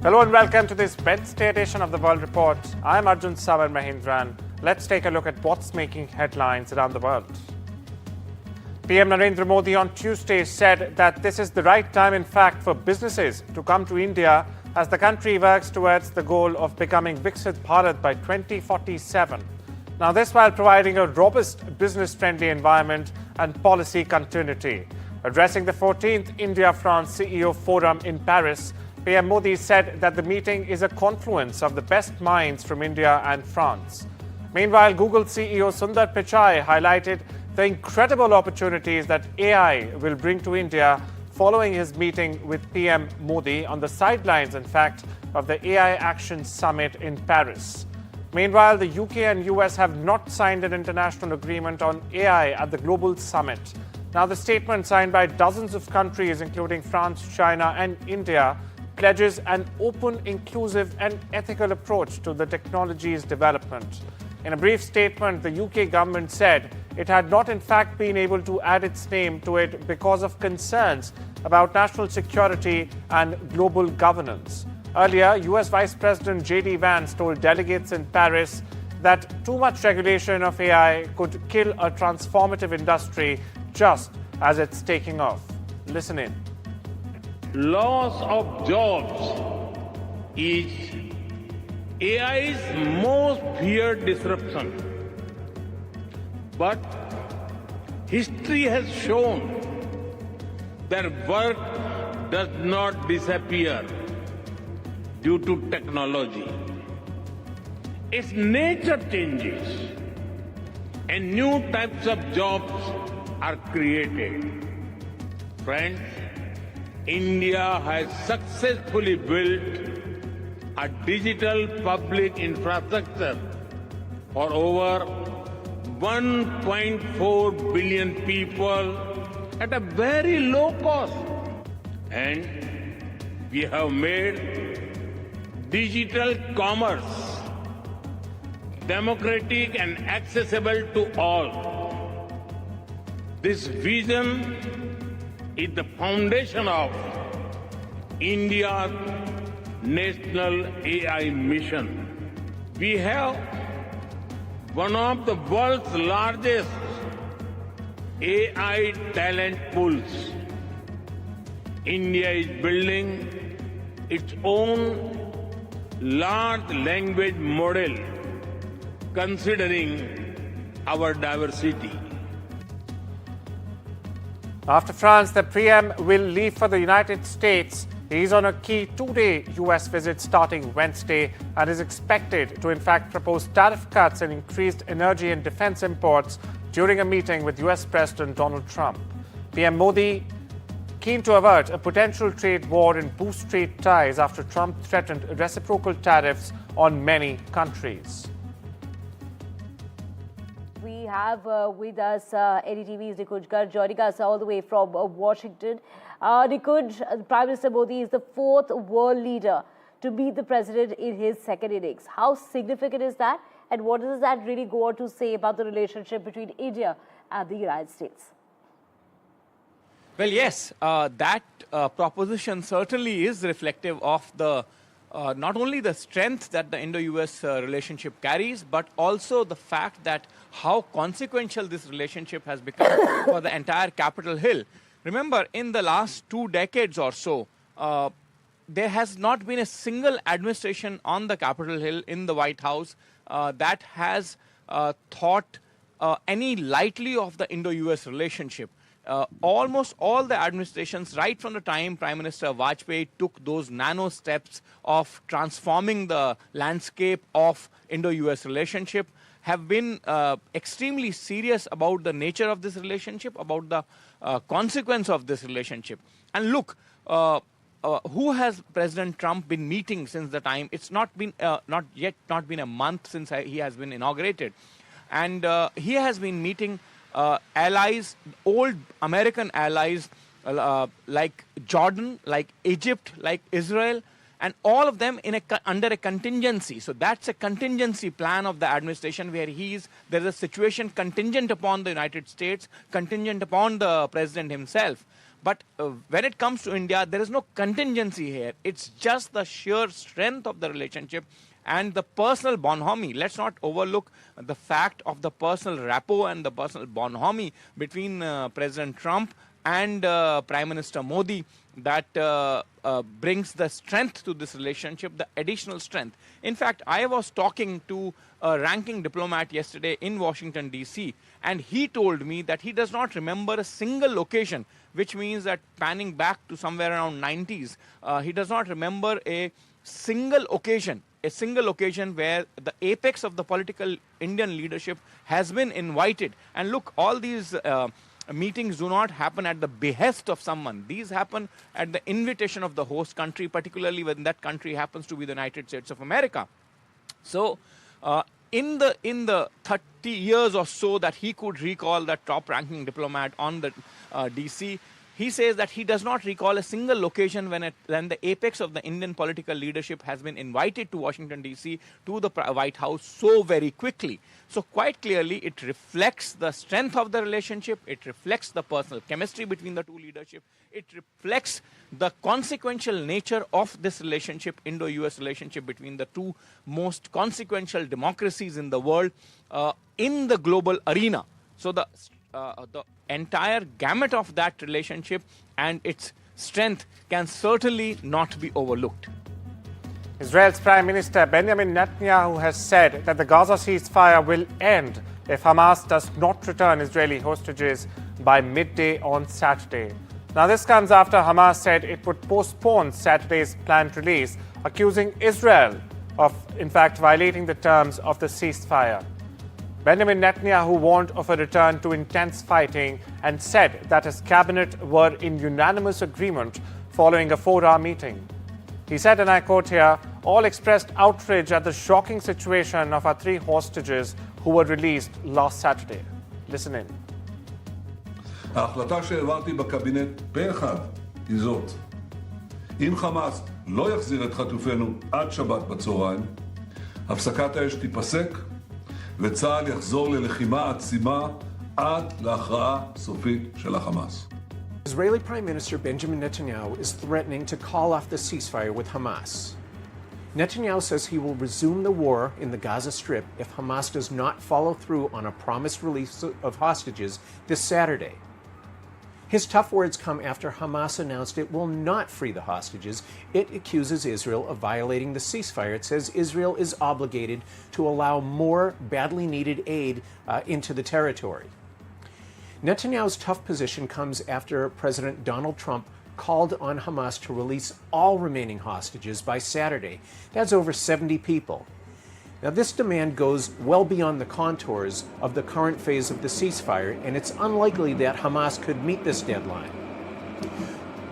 Hello and welcome to this Wednesday edition of the World Report. I'm Arjun Savar Mahindran. Let's take a look at what's making headlines around the world. PM Narendra Modi on Tuesday said that this is the right time, in fact, for businesses to come to India as the country works towards the goal of becoming Viksit Bharat by 2047. Now, this while providing a robust business-friendly environment and policy continuity. Addressing the 14th India-France CEO Forum in Paris, PM Modi said that the meeting is a confluence of the best minds from India and France. Meanwhile, Google CEO Sundar Pichai highlighted the incredible opportunities that AI will bring to India following his meeting with PM Modi on the sidelines, in fact, of the AI Action Summit in Paris. Meanwhile, the UK and US have not signed an international agreement on AI at the Global Summit. Now, the statement signed by dozens of countries, including France, China, and India, pledges an open, inclusive, and ethical approach to the technology's development. In a brief statement, the UK government said it had not, in fact, been able to add its name to it because of concerns about national security and global governance. Earlier, US Vice President J.D. Vance told delegates in Paris that too much regulation of AI could kill a transformative industry just as it's taking off. Listen in. Loss of jobs is AI's most feared disruption. But history has shown that work does not disappear due to technology. Its nature changes and new types of jobs are created. Friends, India has successfully built a digital public infrastructure for over 1.4 billion people at a very low cost. And we have made digital commerce democratic and accessible to all. This vision is the foundation of India's national AI mission. We have one of the world's largest AI talent pools. India is building its own large language model considering our diversity. After France, the PM will leave for the United States. He is on a key two-day US visit starting Wednesday and is expected to, in fact, propose tariff cuts and increased energy and defense imports during a meeting with US President Donald Trump. PM Modi keen to avert a potential trade war and boost trade ties after Trump threatened reciprocal tariffs on many countries. We have with us NDTV's Nikuj Garg joining us all the way from Washington. Nikuj, Prime Minister Modi is the fourth world leader to meet the president in his second innings. How significant is that? And what does that really go on to say about the relationship between India and the United States? Well, yes, that proposition certainly is reflective of the not only the strength that the Indo-US relationship carries, but also the fact that how consequential this relationship has become for the entire Capitol Hill. Remember, in the last 2 decades or so, there has not been a single administration on the Capitol Hill in the White House that has thought any lightly of the Indo-US relationship. Almost all the administrations, right from the time Prime Minister Vajpayee took those nano steps of transforming the landscape of Indo-US relationship, have been extremely serious about the nature of this relationship, about the consequence of this relationship. And look, who has President Trump been meeting since the time? It's not been not been a month since he has been inaugurated, and he has been meeting allies, old American allies like Jordan, like Egypt, like Israel, and all of them under a contingency. So that's a contingency plan of the administration where there's a situation contingent upon the United States, contingent upon the president himself. But when it comes to India, there is no contingency here. It's just the sheer strength of the relationship and the personal bonhomie. Let's not overlook the fact of the personal rapport and the personal bonhomie between President Trump and Prime Minister Modi that brings the strength to this relationship, the additional strength. In fact, I was talking to a ranking diplomat yesterday in Washington, D.C., and he told me that he does not remember a single occasion, which means that panning back to somewhere around 90s, he does not remember a single occasion where the apex of the political Indian leadership has been invited. And look, all these meetings do not happen at the behest of someone. These happen at the invitation of the host country, particularly when that country happens to be the United States of America. So, in the 30 years or so that he could recall, that top-ranking diplomat on the DC, he says that he does not recall a single occasion when the apex of the Indian political leadership has been invited to Washington, D.C., to the White House so very quickly. So quite clearly, it reflects the strength of the relationship. It reflects the personal chemistry between the two leadership. It reflects the consequential nature of this relationship, Indo-US relationship between the two most consequential democracies in the world in the global arena. So the entire gamut of that relationship and its strength can certainly not be overlooked. Israel's Prime Minister Benjamin Netanyahu has said that the Gaza ceasefire will end if Hamas does not return Israeli hostages by midday on Saturday. Now, this comes after Hamas said it would postpone Saturday's planned release, accusing Israel of, in fact, violating the terms of the ceasefire. Benjamin Netanyahu warned of a return to intense fighting and said that his cabinet were in unanimous agreement following a 4-hour meeting. He said, and I quote here, "All expressed outrage at the shocking situation of our 3 hostages who were released last Saturday." Listen in. ההחלטה שהעברתי בקבינט פה אחד היא זאת: אם חמאס לא יחזיר את חטופינו עד שבת בצהריים, הפסקת האש תיפסק וצה"ל יחזור ללחימה עצימה עד להכרעה סופית של החמאס. Israeli Prime Minister Benjamin Netanyahu is threatening to call off the ceasefire with Hamas. Netanyahu says he will resume the war in the Gaza Strip if Hamas does not follow through on a promised release of hostages this Saturday. His tough words come after Hamas announced it will not free the hostages. It accuses Israel of violating the ceasefire. It says Israel is obligated to allow more badly needed aid into the territory. Netanyahu's tough position comes after President Donald Trump called on Hamas to release all remaining hostages by Saturday. That's over 70 people. Now, this demand goes well beyond the contours of the current phase of the ceasefire, and it's unlikely that Hamas could meet this deadline.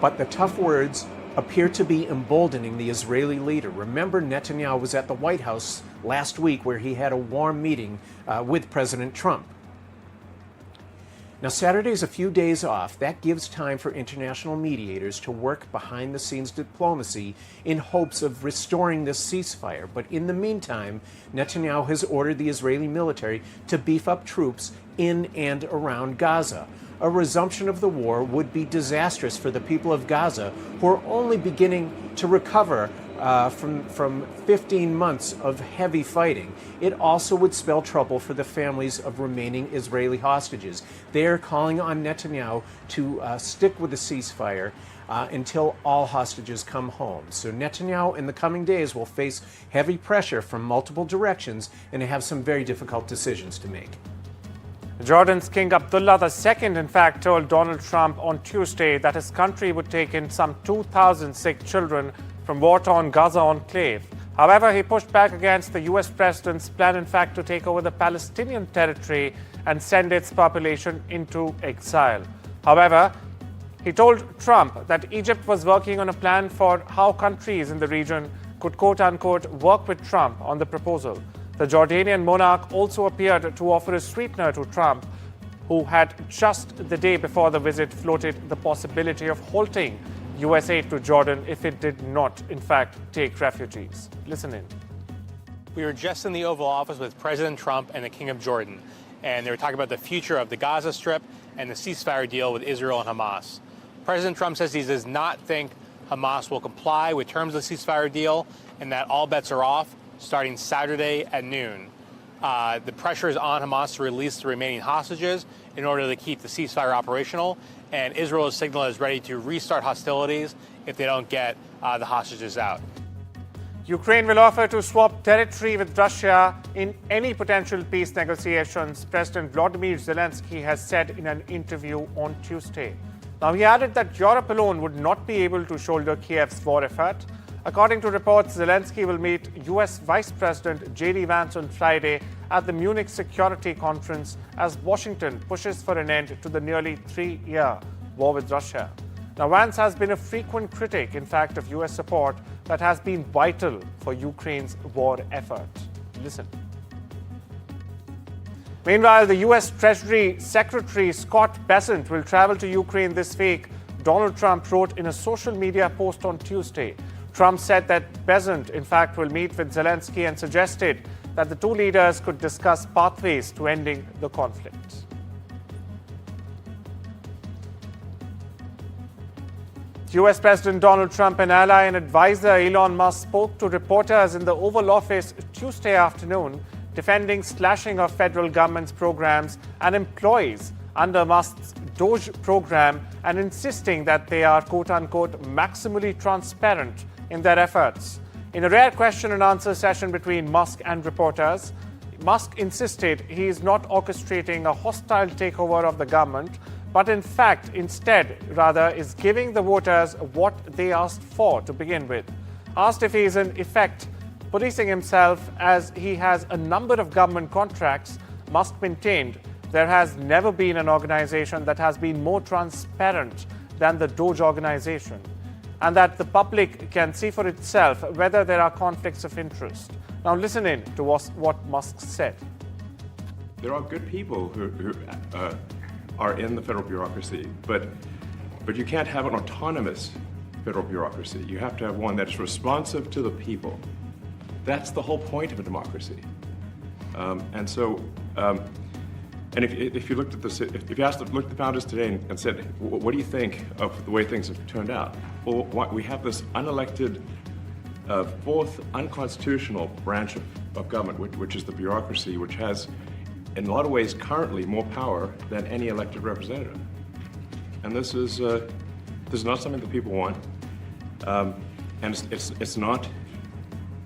But the tough words appear to be emboldening the Israeli leader. Remember, Netanyahu was at the White House last week where he had a warm meeting with President Trump. Now, Saturday's a few days off. That gives time for international mediators to work behind the scenes diplomacy in hopes of restoring this ceasefire. But in the meantime, Netanyahu has ordered the Israeli military to beef up troops in and around Gaza. A resumption of the war would be disastrous for the people of Gaza, who are only beginning to recover from 15 months of heavy fighting. It also would spell trouble for the families of remaining Israeli hostages. They are calling on Netanyahu to stick with the ceasefire until all hostages come home. So Netanyahu in the coming days will face heavy pressure from multiple directions and have some very difficult decisions to make. Jordan's King Abdullah II, in fact, told Donald Trump on Tuesday that his country would take in some 2,000 sick children from war-torn Gaza enclave. However, he pushed back against the U.S. president's plan, in fact, to take over the Palestinian territory and send its population into exile. However, he told Trump that Egypt was working on a plan for how countries in the region could, quote-unquote, work with Trump on the proposal. The Jordanian monarch also appeared to offer a sweetener to Trump, who had just the day before the visit floated the possibility of halting U.S. aid to Jordan if it did not, in fact, take refugees. Listen in. We were just in the Oval Office with President Trump and the King of Jordan, and they were talking about the future of the Gaza Strip and the ceasefire deal with Israel and Hamas. President Trump says he does not think Hamas will comply with terms of the ceasefire deal and that all bets are off starting Saturday at noon. The pressure is on Hamas to release the remaining hostages in order to keep the ceasefire operational, and Israel has signaled it is ready to restart hostilities if they don't get the hostages out. Ukraine will offer to swap territory with Russia in any potential peace negotiations, President Volodymyr Zelensky has said in an interview on Tuesday. Now, he added that Europe alone would not be able to shoulder Kiev's war effort. According to reports, Zelensky will meet U.S. Vice President J.D. Vance on Friday at the Munich Security Conference as Washington pushes for an end to the nearly 3-year war with Russia. Now, Vance has been a frequent critic, in fact, of U.S. support that has been vital for Ukraine's war effort. Listen. Meanwhile, the U.S. Treasury Secretary Scott Bessent will travel to Ukraine this week, Donald Trump wrote in a social media post on Tuesday. Trump said that Bessent, in fact, will meet with Zelensky and suggested that the two leaders could discuss pathways to ending the conflict. U.S. President Donald Trump and ally and advisor Elon Musk spoke to reporters in the Oval Office Tuesday afternoon, defending slashing of federal government's programs and employees under Musk's DOGE program and insisting that they are, quote-unquote, maximally transparent in their efforts. In a rare question and answer session between Musk and reporters, Musk insisted he is not orchestrating a hostile takeover of the government, but in fact, instead, is giving the voters what they asked for to begin with. Asked if he is in effect policing himself as he has a number of government contracts, Musk maintained there has never been an organization that has been more transparent than the DOGE organization, and that the public can see for itself whether there are conflicts of interest. Now listen in to what Musk said. There are good people who are in the federal bureaucracy, but you can't have an autonomous federal bureaucracy. You have to have one that's responsive to the people. That's the whole point of a democracy. And if you looked at this, if you looked at the founders today and said, what do you think of the way things have turned out? Well, we have this unelected, fourth unconstitutional branch of government, which is the bureaucracy, which has, in a lot of ways, currently more power than any elected representative. And this is not something that people want, and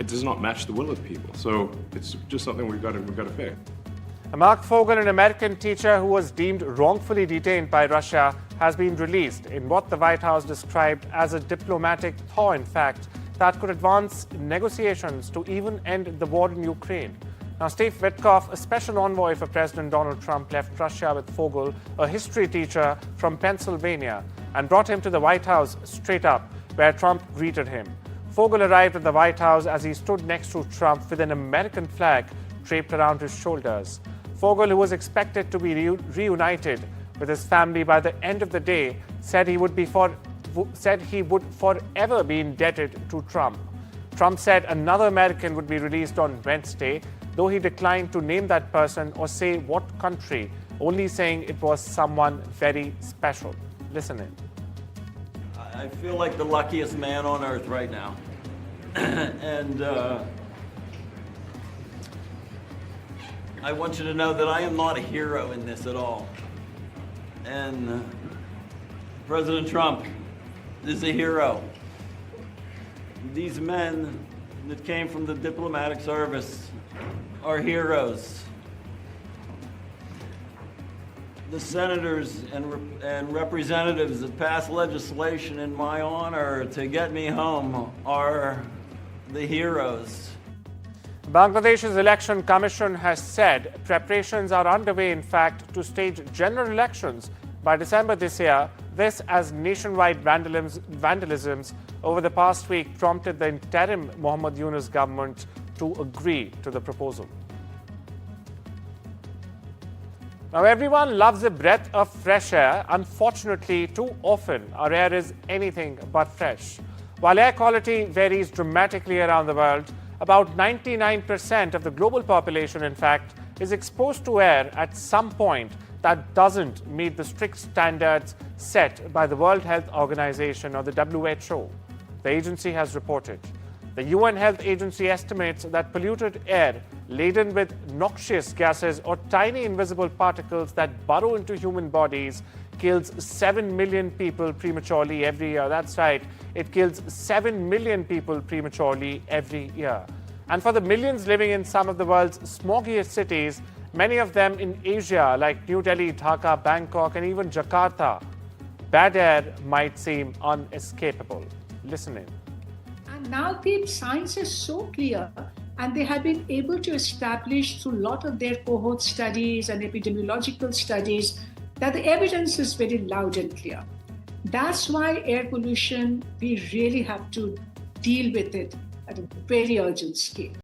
it does not match the will of people. So it's just something we've got to fix. Mark Fogel, an American teacher who was deemed wrongfully detained by Russia, has been released in what the White House described as a diplomatic thaw, in fact, that could advance negotiations to even end the war in Ukraine. Now, Steve Witkoff, a special envoy for President Donald Trump, left Russia with Fogel, a history teacher from Pennsylvania, and brought him to the White House straight up, where Trump greeted him. Fogel arrived at the White House as he stood next to Trump with an American flag draped around his shoulders. Fogel, who was expected to be reunited with his family by the end of the day, said he would forever be indebted to Trump. Trump said another American would be released on Wednesday, though he declined to name that person or say what country, only saying it was someone very special. Listen in. I feel like the luckiest man on earth right now. And I want you to know that I am not a hero in this at all. And President Trump is a hero. These men that came from the diplomatic service are heroes. The senators and representatives that passed legislation in my honor to get me home are the heroes. Bangladesh's Election Commission has said preparations are underway, in fact, to stage general elections by December this year. This as nationwide vandalisms over the past week prompted the interim Muhammad Yunus government to agree to the proposal. Now, everyone loves a breath of fresh air. Unfortunately, too often our air is anything but fresh. While air quality varies dramatically around the world, about 99% of the global population, in fact, is exposed to air at some point that doesn't meet the strict standards set by the World Health Organization or the WHO, the agency has reported. The UN Health Agency estimates that polluted air laden with noxious gases or tiny invisible particles that burrow into human bodies kills 7 million people prematurely every year. That's right, it kills 7 million people prematurely every year. And for the millions living in some of the world's smoggiest cities, many of them in Asia like New Delhi, Dhaka, Bangkok, and even Jakarta, bad air might seem unescapable. Listen in. And now the science is so clear, and they have been able to establish through a lot of their cohort studies and epidemiological studies that the evidence is very loud and clear. That's why air pollution, we really have to deal with it at a very urgent scale.